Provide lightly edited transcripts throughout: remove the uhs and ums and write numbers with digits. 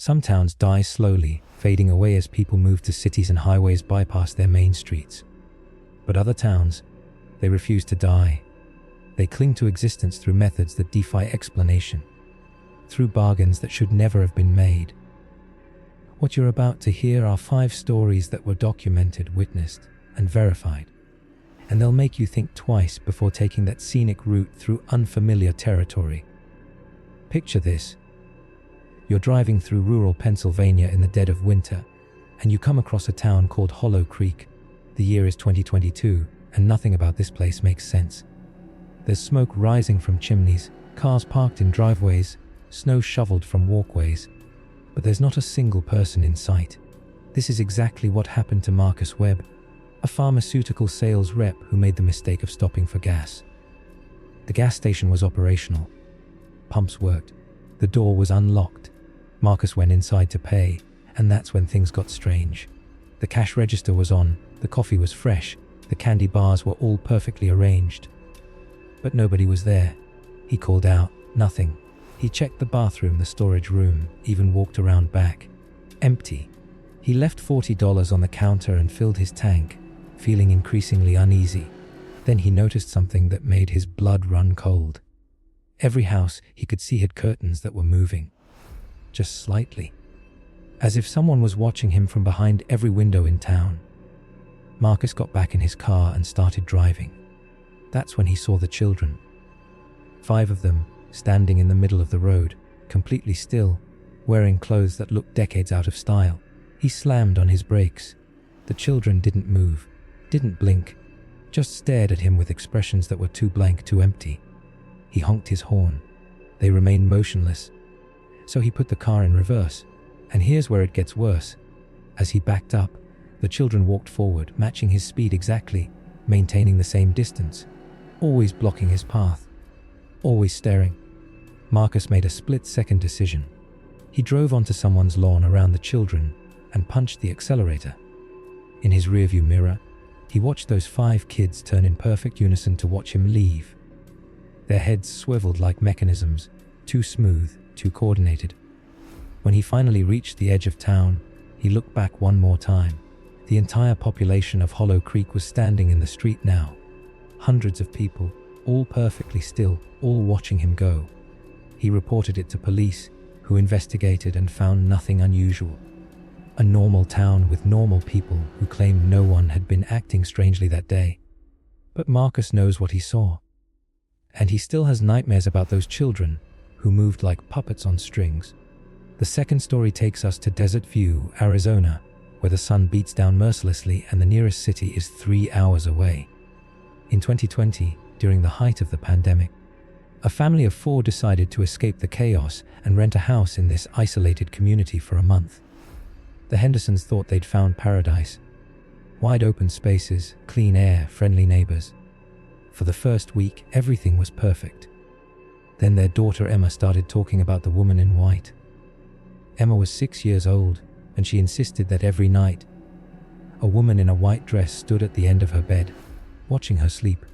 Some towns die slowly, fading away as people move to cities and highways bypass their main streets. But other towns, they refuse to die. They cling to existence through methods that defy explanation, through bargains that should never have been made. What you're about to hear are 5 stories that were documented, witnessed, and verified. And they'll make you think twice before taking that scenic route through unfamiliar territory. Picture this. You're driving through rural Pennsylvania in the dead of winter, and you come across a town called Hollow Creek. The year is 2022, and nothing about this place makes sense. There's smoke rising from chimneys, cars parked in driveways, snow shoveled from walkways, but there's not a single person in sight. This is exactly what happened to Marcus Webb, a pharmaceutical sales rep who made the mistake of stopping for gas. The gas station was operational. Pumps worked. The door was unlocked. Marcus went inside to pay, and that's when things got strange. The cash register was on, the coffee was fresh, the candy bars were all perfectly arranged. But nobody was there. He called out, nothing. He checked the bathroom, the storage room, even walked around back. Empty. He left $40 on the counter and filled his tank, feeling increasingly uneasy. Then he noticed something that made his blood run cold. Every house he could see had curtains that were moving. Just slightly. As if someone was watching him from behind every window in town. Marcus got back in his car and started driving. That's when he saw the children. 5 of them, standing in the middle of the road, completely still, wearing clothes that looked decades out of style. He slammed on his brakes. The children didn't move, didn't blink, just stared at him with expressions that were too blank, too empty. He honked his horn. They remained motionless. So he put the car in reverse. And here's where it gets worse. As he backed up, the children walked forward, matching his speed exactly, maintaining the same distance, always blocking his path, always staring. Marcus made a split-second decision. He drove onto someone's lawn around the children and punched the accelerator. In his rearview mirror, he watched those 5 kids turn in perfect unison to watch him leave. Their heads swiveled like mechanisms, too smooth, too coordinated. When he finally reached the edge of town, he looked back one more time. The entire population of Hollow Creek was standing in the street now. Hundreds of people, all perfectly still, all watching him go. He reported it to police, who investigated and found nothing unusual. A normal town with normal people who claimed no one had been acting strangely that day. But Marcus knows what he saw. And he still has nightmares about those children who moved like puppets on strings. The second story takes us to Desert View, Arizona, where the sun beats down mercilessly and the nearest city is 3 hours away. In 2020, during the height of the pandemic, a family of 4 decided to escape the chaos and rent a house in this isolated community for a month. The Hendersons thought they'd found paradise. Wide open spaces, clean air, friendly neighbors. For the first week, everything was perfect. Then their daughter Emma started talking about the woman in white. Emma was 6 years old, and she insisted that every night, a woman in a white dress stood at the end of her bed, watching her sleep.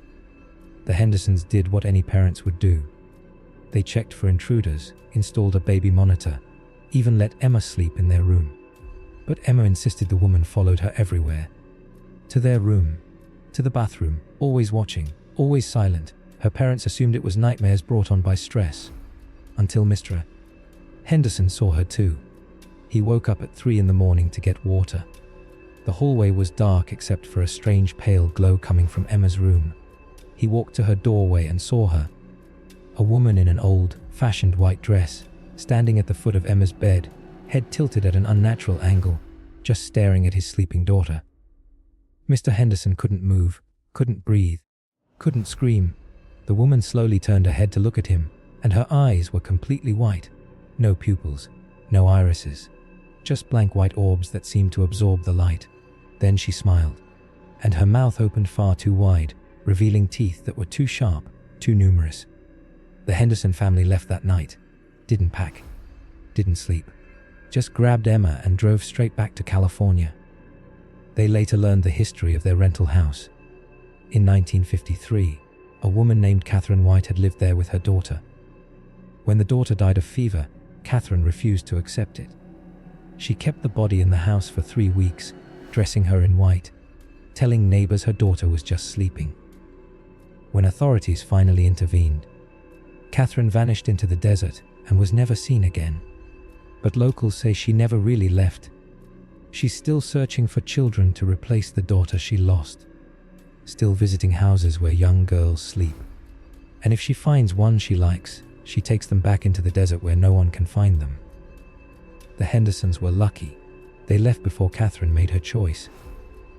The Hendersons did what any parents would do. They checked for intruders, installed a baby monitor, even let Emma sleep in their room. But Emma insisted the woman followed her everywhere. To their room, to the bathroom, always watching, always silent. Her parents assumed it was nightmares brought on by stress. Until Mr. Henderson saw her too. He woke up at 3 in the morning to get water. The hallway was dark except for a strange pale glow coming from Emma's room. He walked to her doorway and saw her. A woman in an old-fashioned white dress, standing at the foot of Emma's bed, head tilted at an unnatural angle, just staring at his sleeping daughter. Mr. Henderson couldn't move, couldn't breathe, couldn't scream. The woman slowly turned her head to look at him, and her eyes were completely white. No pupils, no irises, just blank white orbs that seemed to absorb the light. Then she smiled, and her mouth opened far too wide, revealing teeth that were too sharp, too numerous. The Henderson family left that night, didn't pack, didn't sleep, just grabbed Emma and drove straight back to California. They later learned the history of their rental house. In 1953, a woman named Catherine White had lived there with her daughter. When the daughter died of fever, Catherine refused to accept it. She kept the body in the house for 3 weeks, dressing her in white, telling neighbors her daughter was just sleeping. When authorities finally intervened, Catherine vanished into the desert and was never seen again. But locals say she never really left. She's still searching for children to replace the daughter she lost, still visiting houses where young girls sleep. And if she finds one she likes, she takes them back into the desert where no one can find them. The Hendersons were lucky. They left before Catherine made her choice.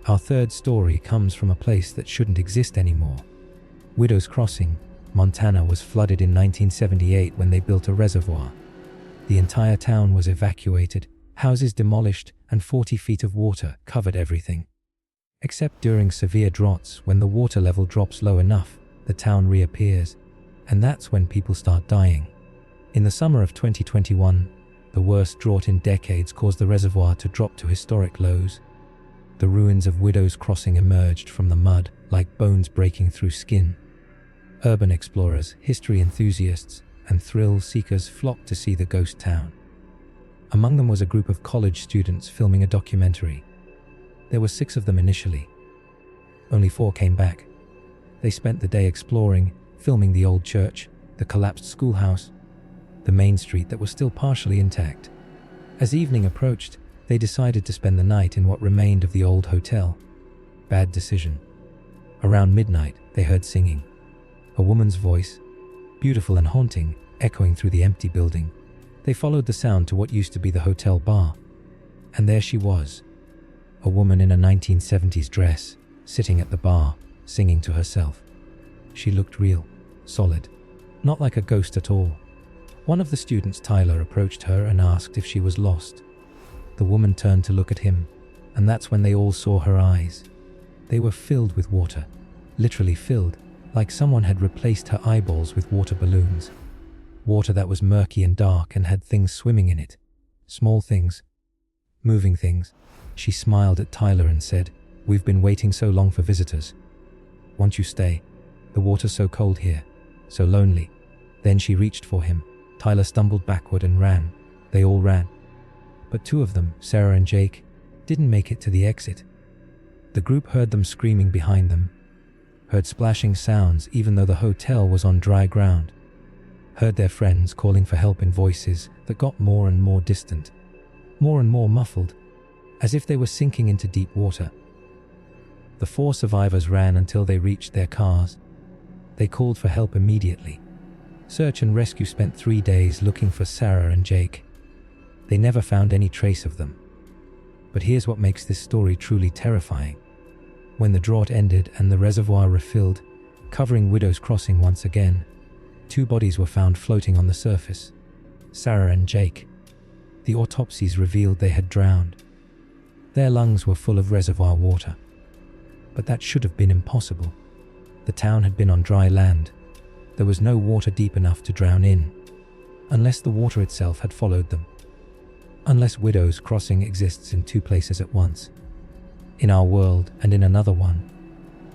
Our third story comes from a place that shouldn't exist anymore. Widow's Crossing, Montana was flooded in 1978 when they built a reservoir. The entire town was evacuated, houses demolished, and 40 feet of water covered everything. Except during severe droughts, when the water level drops low enough, the town reappears, and that's when people start dying. In the summer of 2021, the worst drought in decades caused the reservoir to drop to historic lows. The ruins of Widow's Crossing emerged from the mud like bones breaking through skin. Urban explorers, history enthusiasts, and thrill seekers flocked to see the ghost town. Among them was a group of college students filming a documentary. There were 6 of them initially. Only 4 came back. They spent the day exploring, filming the old church, the collapsed schoolhouse, the main street that was still partially intact. As evening approached, they decided to spend the night in what remained of the old hotel. Bad decision. Around midnight, they heard singing. A woman's voice, beautiful and haunting, echoing through the empty building. They followed the sound to what used to be the hotel bar. And there she was, a woman in a 1970s dress, sitting at the bar, singing to herself. She looked real, solid, not like a ghost at all. One of the students, Tyler, approached her and asked if she was lost. The woman turned to look at him, and that's when they all saw her eyes. They were filled with water, literally filled, like someone had replaced her eyeballs with water balloons. Water that was murky and dark and had things swimming in it. Small things, moving things. She smiled at Tyler and said, "We've been waiting so long for visitors. Won't you stay? The water's so cold here, so lonely." Then she reached for him. Tyler stumbled backward and ran. They all ran. But 2 of them, Sarah and Jake, didn't make it to the exit. The group heard them screaming behind them, heard splashing sounds even though the hotel was on dry ground, heard their friends calling for help in voices that got more and more distant, more and more muffled, as if they were sinking into deep water. The 4 survivors ran until they reached their cars. They called for help immediately. Search and rescue spent 3 days looking for Sarah and Jake. They never found any trace of them. But here's what makes this story truly terrifying. When the drought ended and the reservoir refilled, covering Widow's Crossing once again, 2 bodies were found floating on the surface. Sarah and Jake. The autopsies revealed they had drowned. Their lungs were full of reservoir water. But that should have been impossible. The town had been on dry land. There was no water deep enough to drown in, unless the water itself had followed them. Unless Widow's Crossing exists in 2 places at once. In our world and in another one.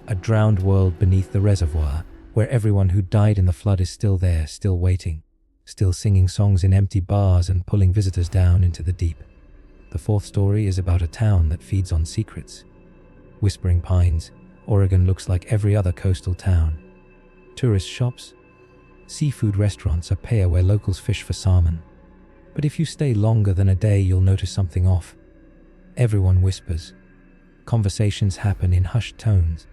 A drowned world beneath the reservoir, where everyone who died in the flood is still there, still waiting, still singing songs in empty bars and pulling visitors down into the deep. The 4th story is about a town that feeds on secrets. Whispering Pines, Oregon looks like every other coastal town. Tourist shops, seafood restaurants, a pier where locals fish for salmon. But if you stay longer than a day, you'll notice something off. Everyone whispers. Conversations happen in hushed tones.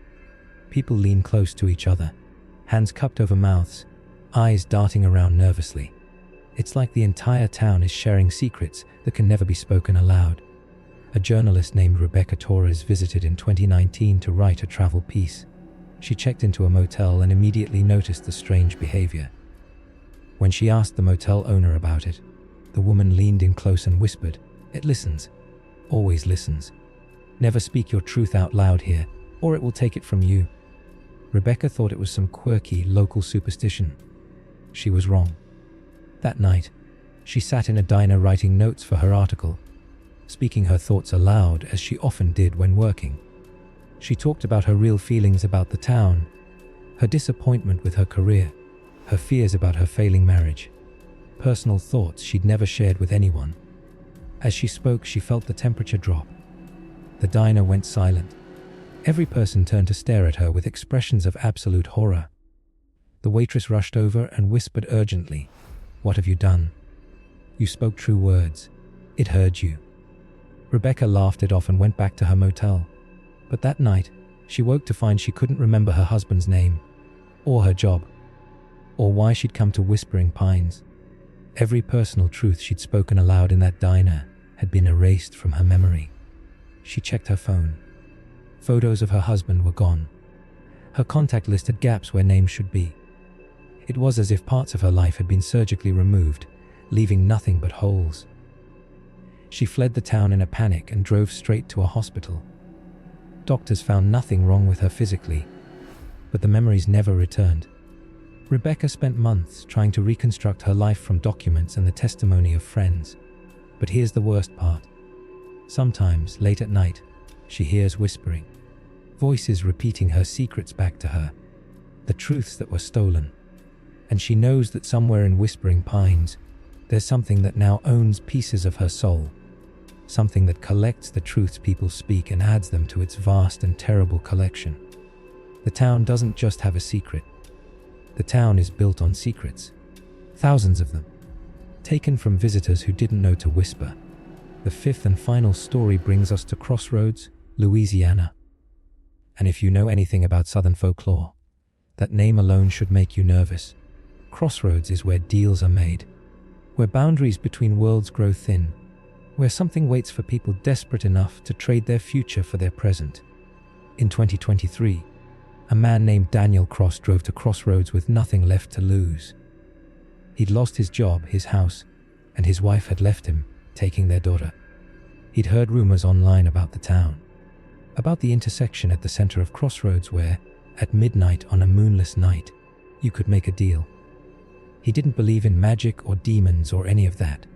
People lean close to each other, hands cupped over mouths, eyes darting around nervously. It's like the entire town is sharing secrets that can never be spoken aloud. A journalist named Rebecca Torres visited in 2019 to write a travel piece. She checked into a motel and immediately noticed the strange behavior. When she asked the motel owner about it, the woman leaned in close and whispered, "It listens. Always listens. Never speak your truth out loud here, or it will take it from you." Rebecca thought it was some quirky local superstition. She was wrong. That night, she sat in a diner writing notes for her article, speaking her thoughts aloud as she often did when working. She talked about her real feelings about the town, her disappointment with her career, her fears about her failing marriage, personal thoughts she'd never shared with anyone. As she spoke, she felt the temperature drop. The diner went silent. Every person turned to stare at her with expressions of absolute horror. The waitress rushed over and whispered urgently, "What have you done? You spoke true words. It heard you." Rebecca laughed it off and went back to her motel. But that night, she woke to find she couldn't remember her husband's name, or her job, or why she'd come to Whispering Pines. Every personal truth she'd spoken aloud in that diner had been erased from her memory. She checked her phone. Photos of her husband were gone. Her contact list had gaps where names should be. It was as if parts of her life had been surgically removed, leaving nothing but holes. She fled the town in a panic and drove straight to a hospital. Doctors found nothing wrong with her physically, but the memories never returned. Rebecca spent months trying to reconstruct her life from documents and the testimony of friends. But here's the worst part. Sometimes, late at night, she hears whispering, voices repeating her secrets back to her, the truths that were stolen. And she knows that somewhere in Whispering Pines, there's something that now owns pieces of her soul, something that collects the truths people speak and adds them to its vast and terrible collection. The town doesn't just have a secret. The town is built on secrets, thousands of them, taken from visitors who didn't know to whisper. The fifth and final story brings us to Crossroads, Louisiana. And if you know anything about Southern folklore, that name alone should make you nervous. Crossroads is where deals are made, where boundaries between worlds grow thin, where something waits for people desperate enough to trade their future for their present. In 2023, a man named Daniel Cross drove to Crossroads with nothing left to lose. He'd lost his job, his house, and his wife had left him, taking their daughter. He'd heard rumors online about the town, about the intersection at the center of Crossroads where, at midnight on a moonless night, you could make a deal. He didn't believe in magic or demons or any of that,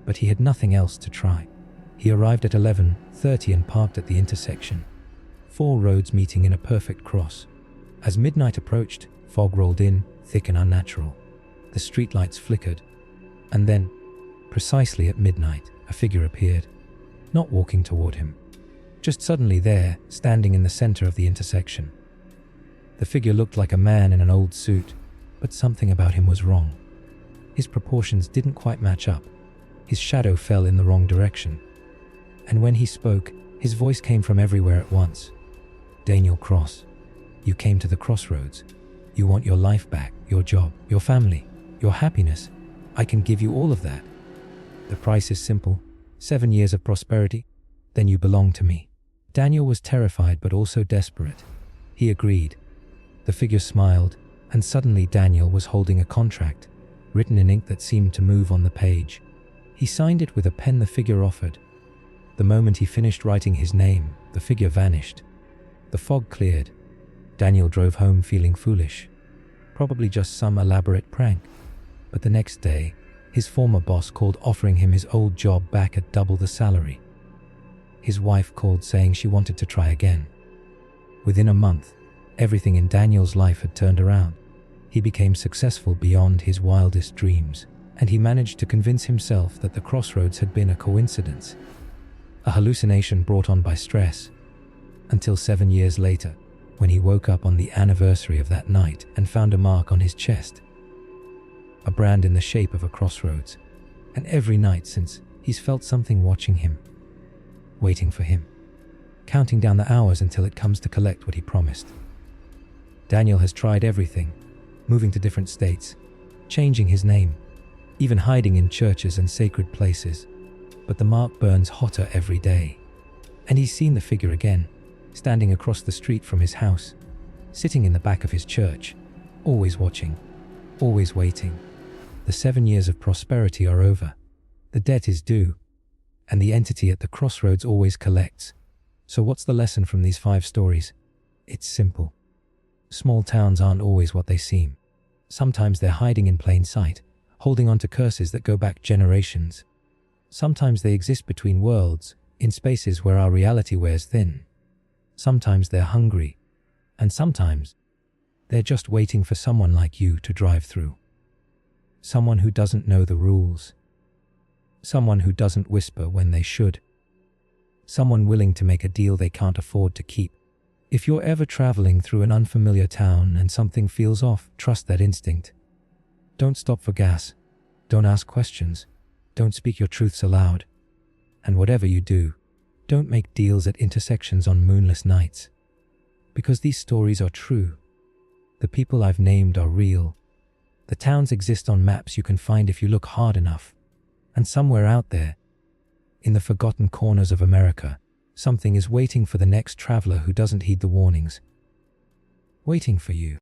but he had nothing else to try. He arrived at 11:30 and parked at the intersection, 4 roads meeting in a perfect cross. As midnight approached, fog rolled in, thick and unnatural. The streetlights flickered, and then, precisely at midnight, a figure appeared, not walking toward him, just suddenly there, standing in the center of the intersection. The figure looked like a man in an old suit, but something about him was wrong. His proportions didn't quite match up. His shadow fell in the wrong direction. And when he spoke, his voice came from everywhere at once. "Daniel Cross, you came to the crossroads. You want your life back, your job, your family, your happiness. I can give you all of that. The price is simple, 7 years of prosperity. Then you belong to me." Daniel was terrified but also desperate. He agreed. The figure smiled, and suddenly Daniel was holding a contract, written in ink that seemed to move on the page. He signed it with a pen the figure offered. The moment he finished writing his name, the figure vanished. The fog cleared. Daniel drove home feeling foolish. Probably just some elaborate prank. But the next day, his former boss called offering him his old job back at double the salary. His wife called saying she wanted to try again. Within a month, everything in Daniel's life had turned around. He became successful beyond his wildest dreams, and he managed to convince himself that the crossroads had been a coincidence, a hallucination brought on by stress, until 7 years later, when he woke up on the anniversary of that night and found a mark on his chest, a brand in the shape of a crossroads. And every night since, he's felt something watching him, waiting for him, counting down the hours until it comes to collect what he promised. Daniel has tried everything, moving to different states, changing his name, even hiding in churches and sacred places. But the mark burns hotter every day. And he's seen the figure again, standing across the street from his house, sitting in the back of his church, always watching, always waiting. The 7 years of prosperity are over. The debt is due, and the entity at the crossroads always collects. So what's the lesson from these 5 stories? It's simple. Small towns aren't always what they seem. Sometimes they're hiding in plain sight, holding on to curses that go back generations. Sometimes they exist between worlds, in spaces where our reality wears thin. Sometimes they're hungry, and sometimes they're just waiting for someone like you to drive through. Someone who doesn't know the rules. Someone who doesn't whisper when they should. Someone willing to make a deal they can't afford to keep. If you're ever traveling through an unfamiliar town and something feels off, trust that instinct. Don't stop for gas. Don't ask questions. Don't speak your truths aloud. And whatever you do, don't make deals at intersections on moonless nights. Because these stories are true. The people I've named are real. The towns exist on maps you can find if you look hard enough. And somewhere out there, in the forgotten corners of America, something is waiting for the next traveler who doesn't heed the warnings. Waiting for you.